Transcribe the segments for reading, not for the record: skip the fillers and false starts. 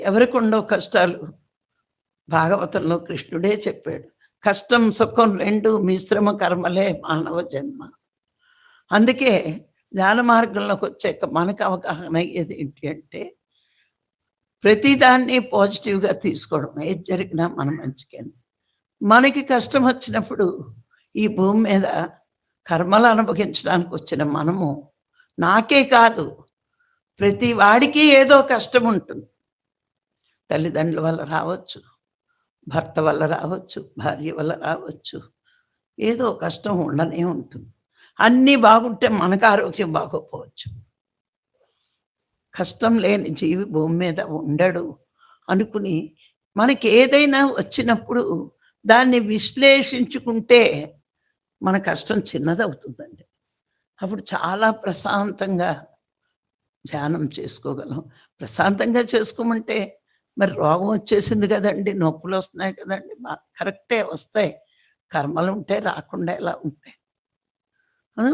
ఎవరికి ఉండవు కష్టాలు. భాగవతంలో కృష్ణుడే చెప్పాడు. కష్టం, సుఖం 2 మిశ్రమ కర్మలే మానవ జన్మ. అందుకే జ్ఞాన మార్గంలోకొచ్చాక మనకు అవగాహన అయ్యేది ఏంటి అంటే, ప్రతిదాన్ని పాజిటివ్‌గా తీసుకోవడం. ఏది జరిగినా మన మంచికని. మనకి కష్టం వచ్చినప్పుడు ఈ భూమి మీద కర్మలు అనుభవించడానికి వచ్చిన మనము, నాకే కాదు ప్రతి వాడికి ఏదో కష్టం ఉంటుంది. తల్లిదండ్రుల వల్ల రావచ్చు, భర్త వల్ల రావచ్చు, భార్య వల్ల రావచ్చు. ఏదో కష్టం ఉండనే ఉంటుంది. అన్నీ బాగుంటే మనకు ఆరోగ్యం బాగోకపోవచ్చు. కష్టం లేని జీవి భూమి మీద ఉండడు అనుకుని, మనకి ఏదైనా వచ్చినప్పుడు దాన్ని విశ్లేషించుకుంటే మన కష్టం చిన్నదవుతుందండి. అప్పుడు చాలా ప్రశాంతంగా ధ్యానం చేసుకోగలం. ప్రశాంతంగా చేసుకోమంటే మరి రోగం వచ్చేసింది కదండీ! నొప్పులొస్తున్నాయి కదండీ! కరెక్టే వస్తాయి. కర్మలుంటే రాకుండా ఎలా ఉంటాయి?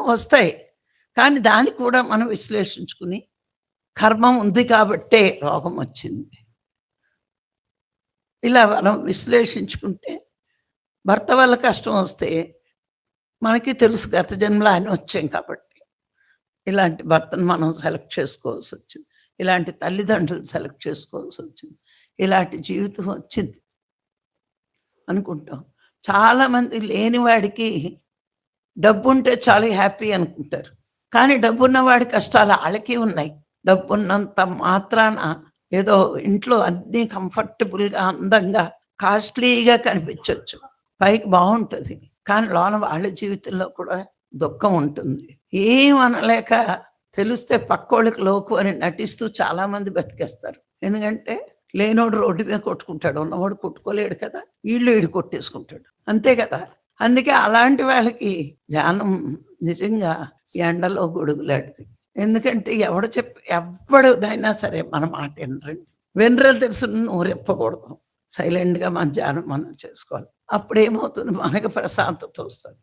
వస్తాయి. కానీ దాన్ని కూడా మనం విశ్లేషించుకుని, కర్మ ఉంది కాబట్టే రోగం వచ్చింది. ఇలా మనం విశ్లేషించుకుంటే, భర్త వల్ల కష్టం వస్తే మనకి తెలుసు గత జన్మలో ఆయన వచ్చాం కాబట్టి. ఇలాంటి భర్తను మనం సెలెక్ట్ చేసుకోవాల్సొచ్చింది. ఇలాంటి తల్లిదండ్రులు సెలెక్ట్ చేసుకోవాల్సొచ్చింది. ఇలాంటి జీవితం వచ్చింది అనుకుంటాం. చాలామంది లేనివాడికి డబ్బుంటే చాలా హ్యాపీ అనుకుంటారు. కానీ డబ్బున్నవాడి కష్టాలు ఆళ్ళకి ఉన్నాయి. డబ్బున్నంత మాత్రాన ఏదో ఇంట్లో అన్నీ కంఫర్టబుల్‌గా, అందంగా, కాస్ట్‌లీగా కనిపించొచ్చు. పైకి బావుంటది. కానీ లోన వాళ్ళ జీవితంలో కూడా దుఃఖం ఉంటుంది. ఏం అనలేక తెలిస్తే పక్కోళ్ళకి లోకు అని నటిస్తూ చాలామంది బతికేస్తారు. ఎందుకంటే లేనోడు రోడ్డు మీద కొట్టుకుంటాడు. ఉన్నవాడు కొట్టుకోలేడు కదా! ఈడు కొట్టేసుకుంటాడు. అంతే కదా! అందుకే అలాంటి వాళ్ళకి ధ్యానం నిజంగా ఎండలో గొడుగులాంటిది. ఎందుకంటే ఎవ్వడునైనా సరే మన మాట వినరండి. వినరని తెలుసు నోరెప్పకూడదు. సైలెంట్‌గా మన ధ్యానం మనం చేసుకోవాలి. అప్పుడేమవుతుంది మనకు ప్రశాంతత వస్తది.